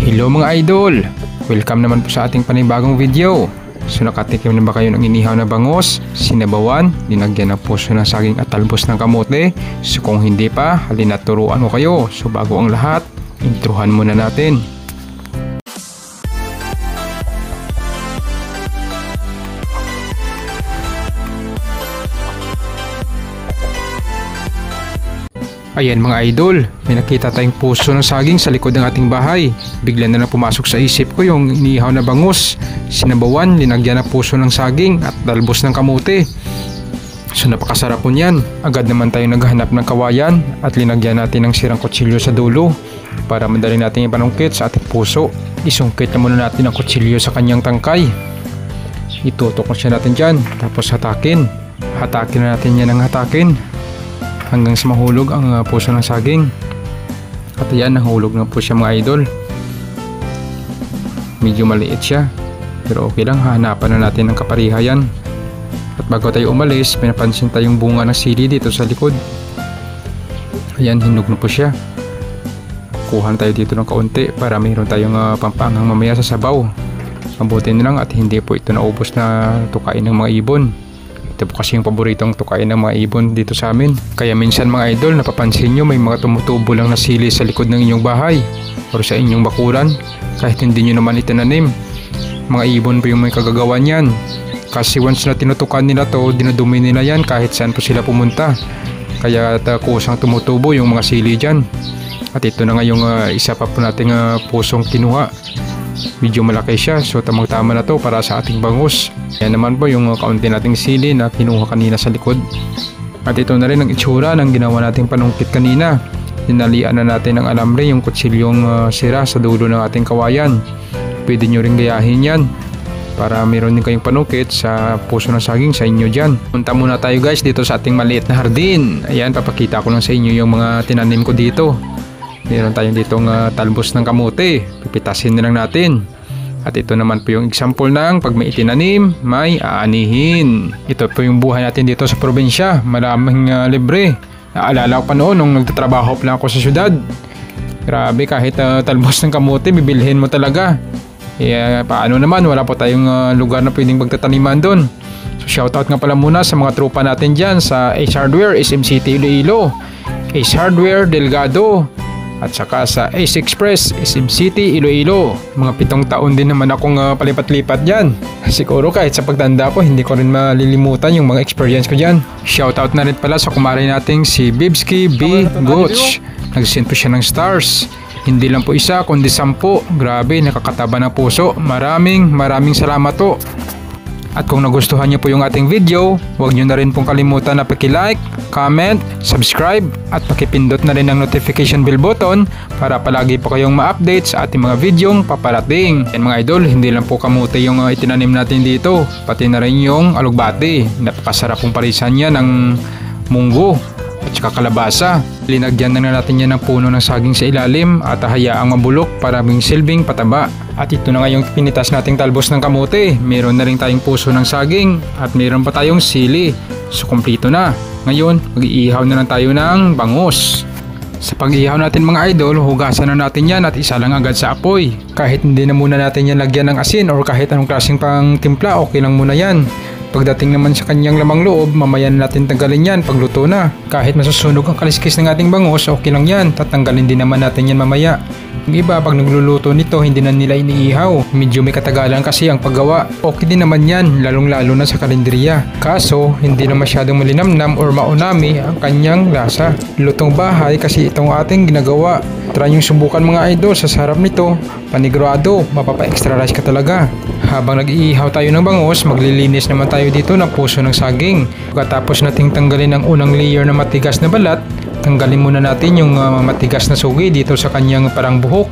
Hello mga idol! Welcome naman po sa ating panibagong video. So nakatikim na ba kayo ng inihaw na bangus, sinabawan, linagyan ng puso ng saging at talbos ng kamote? So kung hindi pa, halina turuan ko kayo. So bago ang lahat, introhan muna natin. Ayan mga idol, may nakita tayong puso ng saging sa likod ng ating bahay. Bigla na lang pumasok sa isip ko yung inihaw na bangus, sinabawan, linagyan ng puso ng saging at talbos ng kamote. So napakasarap po niyan. Agad naman tayo naghahanap ng kawayan at linagyan natin ng sirang kutsilyo sa dulo para madali natin ipanungkit sa ating puso. Isungkit na muna natin ang kutsilyo sa kanyang tangkay. Itutok na siya natin dyan, tapos hatakin. Hatakin na natin yan ng hatakin hanggang sa mahulog ang puso ng saging. At ayan, nahulog na po siya mga idol. Medyo maliit siya, pero okay lang, hahanapan na natin ng kapariha yan. At bago tayo umalis, pinapansin tayong bunga ng sili dito sa likod. Ayan, hinog na po siya. Kuha tayo dito ng kaunti para mayroon tayong pampanghang mamaya sa sabaw. Mabuti na lang at hindi po ito naubos na tukain ng mga ibon. Ito po kasi yung paboritong tukain ng mga ibon dito sa amin. Kaya minsan mga idol, napapansin nyo may mga tumutubo lang na sili sa likod ng inyong bahay o sa inyong bakuran kahit hindi nyo naman itinanim. Mga ibon po yung may kagagawa niyan. Kasi once na tinutukan nila to, dinudumi nila yan kahit saan po sila pumunta. Kaya kusang tumutubo yung mga sili dyan. At ito na nga yung isa pa po nating pusong kinuha. Medyo malaki siya, so tamang-tama na to para sa ating bangus. Yan naman po yung kaunti nating sili na kinuha kanina sa likod. At ito na rin ang itsura ng ginawa nating panungkit kanina. Dinalian na natin ng alambre yung kutsilyong sira sa dulo ng ating kawayan. Pwede nyo rin gayahin yan para meron din kayong panungkit sa puso ng saging sa inyo dyan. Punta muna tayo guys dito sa ating maliit na hardin. Ayan, papakita ko lang sa inyo yung mga tinanim ko dito. Meron tayong ditong talbos ng kamote. Pipitasin na lang natin. At ito naman po yung example ng pag may itinanim, may aanihin. Ito po yung buhay natin dito sa probinsya. Maraming libre. Naalala ko pa noon nung nagtatrabaho pa lang ako sa syudad. Grabe, kahit talbos ng kamote, bibilhin mo talaga. Paano naman, wala po tayong lugar na pwedeng magtataniman doon. So shoutout nga pala muna sa mga tropa natin dyan sa Ace Hardware, SM City, Iloilo, Ace Hardware, Delgado, at saka sa Ace Express, SM City, Iloilo. Mga 7 taon din naman akong palipat-lipat dyan. Siguro kahit sa pagtanda ko, hindi ko rin malilimutan yung mga experience ko dyan. Shoutout na rin pala sa kumare nating si Bibski B. Gooch. Nag-send po siya ng stars. Hindi lang po isa, kundi 10. Grabe, nakakataba ng puso. Maraming salamat po. At kung nagustuhan niyo po yung ating video, huwag niyo na rin pong kalimutan na paki-like, comment, subscribe at pakipindot na rin ang notification bell button para palagi po kayong ma-update sa ating mga videong paparating. Yan mga idol, hindi lang po kamote yung itinanim natin dito, pati na rin yung alugbati. Napakasarap pong parisan niya ng munggo at saka kalabasa. Linagyan na natin yan ng puno ng saging sa ilalim at hayaang mabulok para maging silbing pataba. At ito na nga yung pinitas nating talbos ng kamote. Meron na rin tayong puso ng saging at meron pa tayong sili. So kumpleto na. Ngayon, mag-iihaw na lang tayo ng bangus. Sa pag-ihaw natin mga idol, hugasan na natin yan at isa lang agad sa apoy. Kahit hindi na muna natin yan lagyan ng asin or kahit anong klaseng pang timpla, okay lang muna yan. Pagdating naman sa kanyang lamang loob, mamaya na natin tanggalin yan pagluto na. Kahit masusunog ang kaliskis ng ating bangus, okay lang yan. Tatanggalin din naman natin yan mamaya. Yung iba, pag nagluluto nito, hindi na nila iniihaw. Medyo may katagalan kasi ang paggawa. Okay din naman yan, lalong-lalo na sa kalenderya. Kaso, hindi na masyadong malinamnam or maunami ang kanyang lasa. Lutong bahay kasi itong ating ginagawa. Try yung subukan mga idol, sa sarap nito. Panigurado, mapapa-extra rice ka talaga. Habang nag-iihaw tayo ng bangus, maglilinis naman tayo dito ng puso ng saging. Pagkatapos nating tanggalin ang unang layer na matigas na balat, tanggalin muna natin yung matigas na sugi dito sa kanyang parang buhok.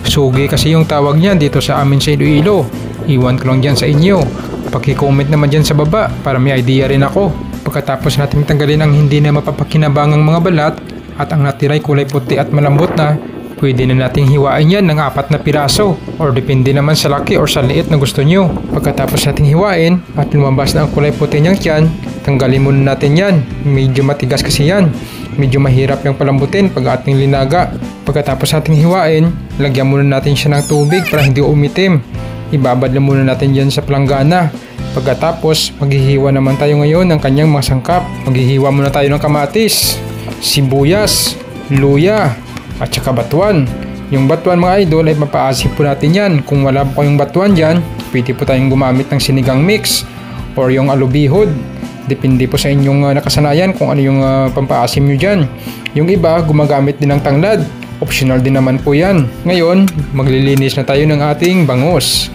Sugi kasi yung tawag niyan dito sa amin sa Iloilo. Iwan ko lang dyan sa inyo. Paki-comment naman dyan sa baba para may idea rin ako. Pagkatapos natin tanggalin ang hindi na mapapakinabangang mga balat at ang natiray kulay puti at malambot na, pwede na nating hiwain yan ng 4 na piraso or depende naman sa laki or sa liit na gusto nyo. Pagkatapos nating hiwain at lumabas na ang kulay puti niyang tiyan, tanggalin muna natin yan. Medyo matigas kasi yan. Medyo mahirap yung palambutin pag ating linaga. Pagkatapos nating hiwain, lagyan muna natin siya ng tubig para hindi umitim. Ibabad lang muna natin yan sa planggana. Pagkatapos, maghihiwa naman tayo ngayon ng kanyang mga sangkap. Maghihiwa muna tayo ng kamatis, sibuyas, luya, at saka batuan. Yung batuan mga idol ay mapaasim po natin yan. Kung wala po kayong batuan dyan, pwede po tayong gumamit ng sinigang mix or yung alubihod. Depende po sa inyong nakasanayan kung ano yung pampaasim nyo dyan. Yung iba, gumagamit din ng tanglad. Optional din naman po yan. Ngayon, maglilinis na tayo ng ating bangus.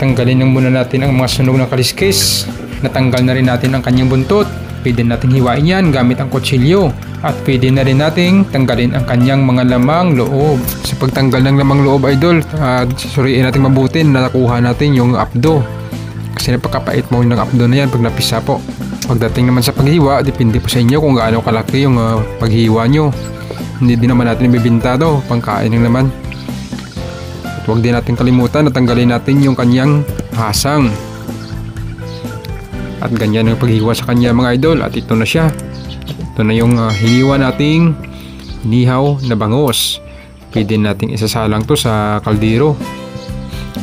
Tanggalin lang muna natin ang mga sunog na kaliskis. Natanggal na rin natin ang kanyang buntot. Pwede natin hiwain yan gamit ang kutsilyo. At pwede na rin nating tanggalin ang kanyang mga lamang loob. Sa pagtanggal ng lamang loob idol, suriin natin mabuti na nakuha natin yung apdo. Kasi napakapait mo ng apdo na yan pag napisa po. Pagdating naman sa paghiwa, depende po sa inyo kung gaano kalaki yung paghiwa nyo. Hindi din naman natin ibibinta to, pangkain lang naman. At huwag din natin kalimutan na tanggalin natin yung kanyang hasang. At ganyan ang paghiwa sa kanya mga idol. At ito na siya. Ito na yung hiniwa nating inihaw na bangus. Pwede nating isasalang to sa kaldero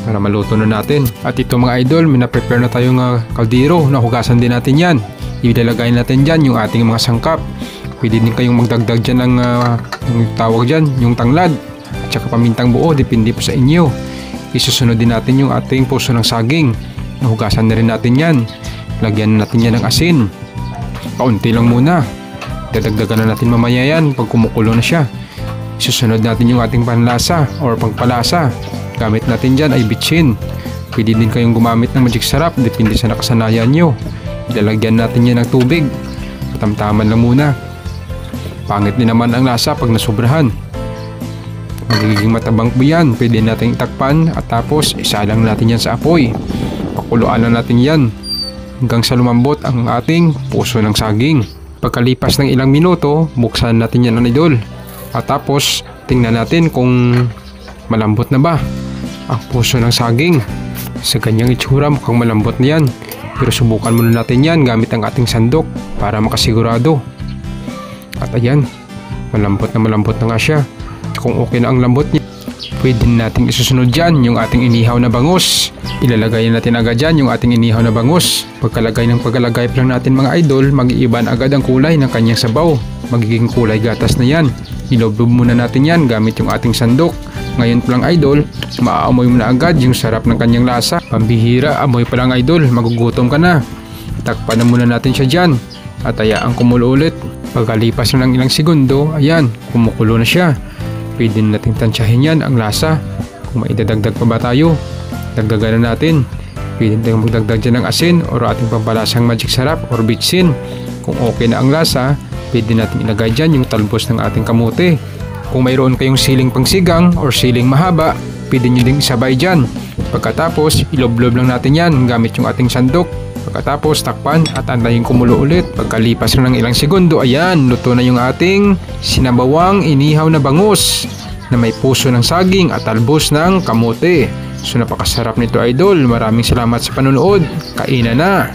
para maluto na natin. At ito mga idol, minaprepare na tayong kaldero. Nahugasan din natin yan. Ilalagay natin dyan yung ating mga sangkap. Pwede din kayong magdagdag dyan ng yung tawag dyan, yung tanglad at saka pamintang buo, depende po sa inyo. Isusunod din natin yung ating puso ng saging. Nahugasan na rin natin yan. Lagyan natin yan ng asin. Kaunti lang muna. Dadagdagan na natin mamaya yan pag kumukulo na siya. Isusunod natin yung ating panlasa or pangpalasa. Gamit natin dyan ay bitchin. Pwede din kayong gumamit ng magic sarap, depende sa nakasanayan nyo. Ilalagyan natin yan ng tubig. Tamtaman lang muna. Pangit din naman ang lasa pag nasubrahan. Magiging matabang po yan. Pwede natin itakpan at tapos isalang natin yan sa apoy. Pakuluan na natin yan hanggang sa lumambot ang ating puso ng saging. Pagkalipas ng ilang minuto, buksan natin yan ang idol. At tapos tingnan natin kung malambot na ba ang puso ng saging. Sa ganyang itsura mukhang malambot na yan. Pero subukan muna natin yan gamit ang ating sandok para makasigurado. At ayan, malambot na nga siya. Kung okay na ang lambot niya, pwede natin isusunod dyan yung ating inihaw na bangus. Ilalagay natin agad dyan yung ating inihaw na bangus. Pagkalagay pa lang natin mga idol, mag-iiban agad ang kulay ng kanyang sabaw. Magiging kulay gatas na yan. Iloblob muna natin yan gamit yung ating sandok. Ngayon pa lang idol, maaamoy mo na agad yung sarap ng kanyang lasa. Pambihira, amoy pa lang idol, magugutom ka na. Takpan na muna natin siya dyan at hayaan kumulo ulit. Pagkalipas na ng ilang segundo, ayan, kumukulo na siya. Pwede natin tansyahin yan ang lasa. Kung maidadagdag pa ba tayo, dagdagan na natin. Pwede tayong magdagdag dyan ng asin o ating pampalasang magic sarap or bitsin. Kung okay na ang lasa, pwede natin ilagay dyan yung talbos ng ating kamote. Kung mayroon kayong siling pangsigang or siling mahaba, pwede nyo ding isabay dyan. Pagkatapos, iloblob lang natin yan gamit yung ating sandok. Pagkatapos, takpan at antayin kumulo ulit. Pagkalipas na ng ilang segundo, ayan, luto na yung ating sinabawang inihaw na bangus na may puso ng saging at talbos ng kamote. So napakasarap nito idol. Maraming salamat sa panonood. Kainan na!